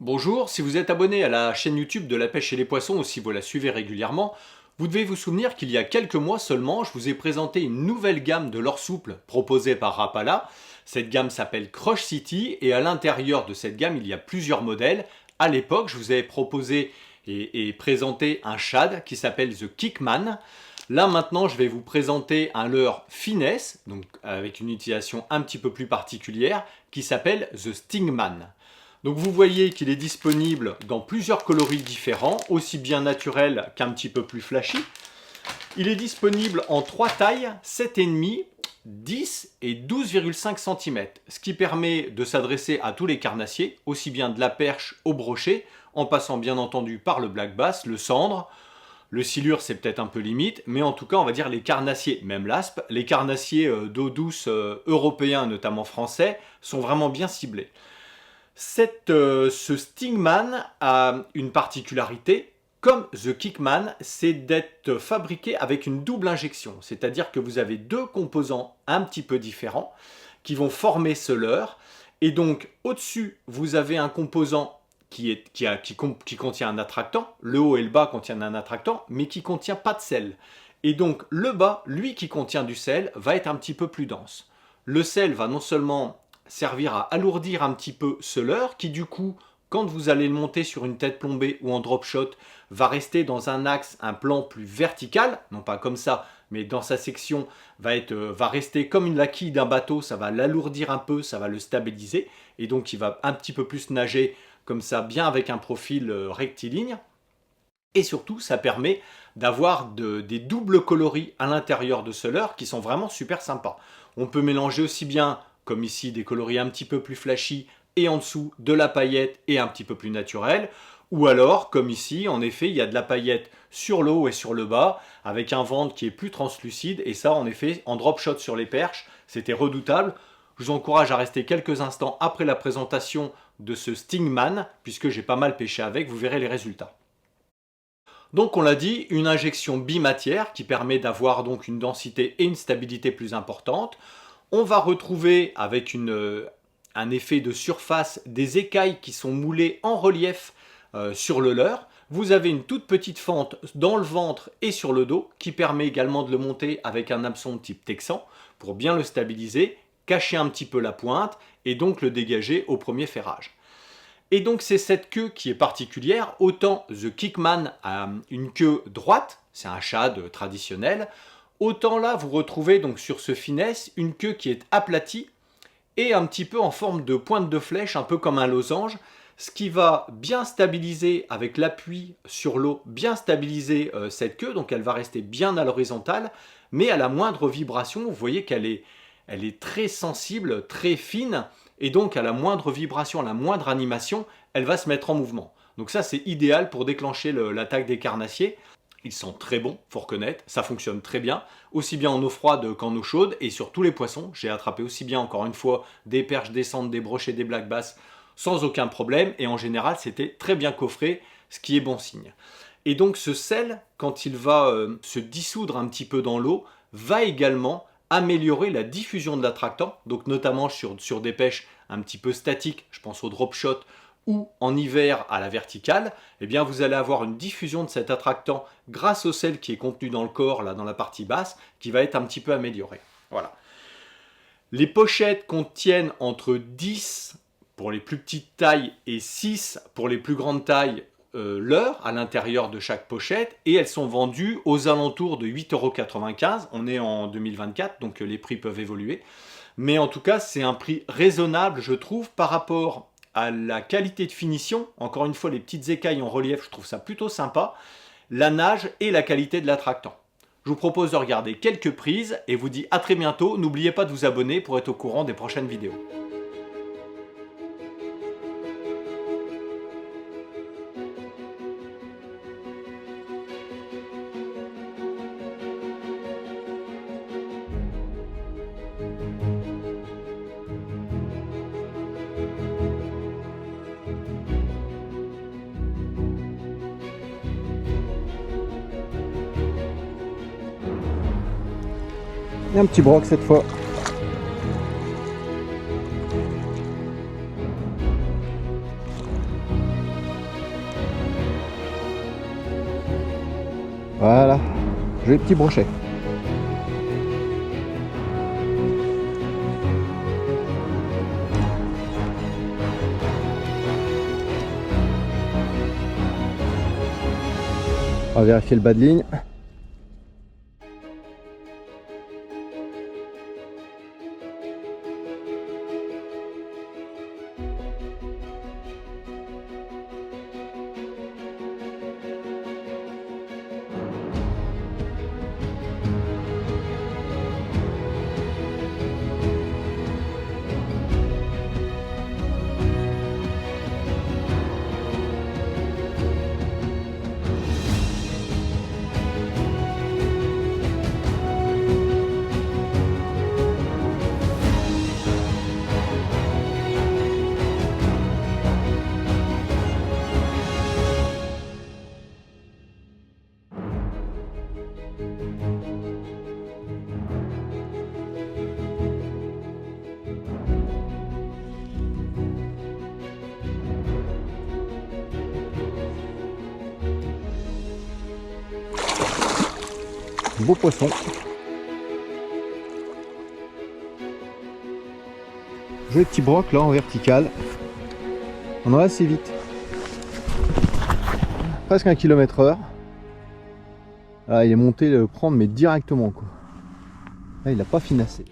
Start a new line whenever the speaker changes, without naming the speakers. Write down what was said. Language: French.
Bonjour, si vous êtes abonné à la chaîne YouTube de la pêche et les poissons ou si vous la suivez régulièrement, vous devez vous souvenir qu'il y a quelques mois seulement, je vous ai présenté une nouvelle gamme de leurre souple proposée par Rapala. Cette gamme s'appelle Crush City et à l'intérieur de cette gamme, il y a plusieurs modèles. À l'époque, je vous avais proposé et présenté un shad qui s'appelle The Kickman. Là maintenant, je vais vous présenter un leurre finesse, donc avec une utilisation un petit peu plus particulière, qui s'appelle The Stingman. Donc vous voyez qu'il est disponible dans plusieurs coloris différents, aussi bien naturel qu'un petit peu plus flashy. Il est disponible en 3 tailles, 7,5, 10 et 12,5 cm, ce qui permet de s'adresser à tous les carnassiers, aussi bien de la perche au brochet, en passant bien entendu par le black bass, le cendre. Le silure c'est peut-être un peu limite, mais en tout cas on va dire les carnassiers, même l'aspe, les carnassiers d'eau douce européens, notamment français, sont vraiment bien ciblés. Ce Stingman a une particularité, comme The Kickman, c'est d'être fabriqué avec une double injection. C'est-à-dire que vous avez deux composants un petit peu différents qui vont former ce leurre. Et donc au-dessus, vous avez un composant qui contient un attractant. Le haut et le bas contiennent un attractant, mais qui ne contient pas de sel. Et donc le bas, lui qui contient du sel, va être un petit peu plus dense. Le sel va non seulement servir à alourdir un petit peu ce leurre qui du coup, quand vous allez le monter sur une tête plombée ou en drop shot, va rester dans un axe, un plan plus vertical, non pas comme ça, mais dans sa section va rester comme une laquille d'un bateau, ça va l'alourdir un peu, ça va le stabiliser, et donc il va un petit peu plus nager comme ça, bien avec un profil rectiligne. Et surtout, ça permet d'avoir des doubles coloris à l'intérieur de ce leurre qui sont vraiment super sympas. On peut mélanger aussi bien comme ici des coloris un petit peu plus flashy et en dessous de la paillette et un petit peu plus naturel, ou alors comme ici en effet il y a de la paillette sur le haut et sur le bas avec un ventre qui est plus translucide, et ça en effet en drop shot sur les perches c'était redoutable. Je vous encourage à rester quelques instants après la présentation de ce Stingman puisque j'ai pas mal pêché avec, vous verrez les résultats. Donc on l'a dit, une injection bimatière qui permet d'avoir donc une densité et une stabilité plus importante. On va retrouver avec un effet de surface des écailles qui sont moulées en relief sur le leurre. Vous avez une toute petite fente dans le ventre et sur le dos qui permet également de le monter avec un hameçon de type texan pour bien le stabiliser, cacher un petit peu la pointe et donc le dégager au premier ferrage. Et donc c'est cette queue qui est particulière. Autant The Kickman a une queue droite, c'est un shad traditionnel, autant là, vous retrouvez donc sur ce finesse une queue qui est aplatie et un petit peu en forme de pointe de flèche, un peu comme un losange, ce qui va bien stabiliser avec l'appui sur l'eau, bien stabiliser cette queue, donc elle va rester bien à l'horizontale, mais à la moindre vibration, vous voyez qu'elle est très sensible, très fine, et donc à la moindre vibration, à la moindre animation, elle va se mettre en mouvement. Donc ça c'est idéal pour déclencher l'attaque des carnassiers. Ils sont très bons, faut reconnaître, ça fonctionne très bien, aussi bien en eau froide qu'en eau chaude, et sur tous les poissons. J'ai attrapé aussi bien, encore une fois, des perches, des sandres, des brochets, des black bass, sans aucun problème, et en général, c'était très bien coffré, ce qui est bon signe. Et donc ce sel, quand il va se dissoudre un petit peu dans l'eau, va également améliorer la diffusion de l'attractant, donc notamment sur des pêches un petit peu statiques, je pense au drop shot, ou en hiver à la verticale, eh bien vous allez avoir une diffusion de cet attractant grâce au sel qui est contenu dans le corps, là dans la partie basse, qui va être un petit peu amélioré. Voilà. Les pochettes contiennent entre 10 pour les plus petites tailles et 6 pour les plus grandes tailles leurre à l'intérieur de chaque pochette, et elles sont vendues aux alentours de 8,95 €. On est en 2024, donc les prix peuvent évoluer. Mais en tout cas, c'est un prix raisonnable, je trouve, par rapport à la qualité de finition. Encore une fois, les petites écailles en relief, je trouve ça plutôt sympa. La nage et la qualité de l'attractant. Je vous propose de regarder quelques prises et vous dis à très bientôt. N'oubliez pas de vous abonner pour être au courant des prochaines vidéos.
Et un petit broc cette fois. Voilà, joli petit brochet. On va vérifier le bas de ligne. Beau poisson. Joli petit broc là en vertical. On en va assez vite. Presque 1 km/h. Là, il est monté le prendre mais directement quoi. Là, il n'a pas finassé.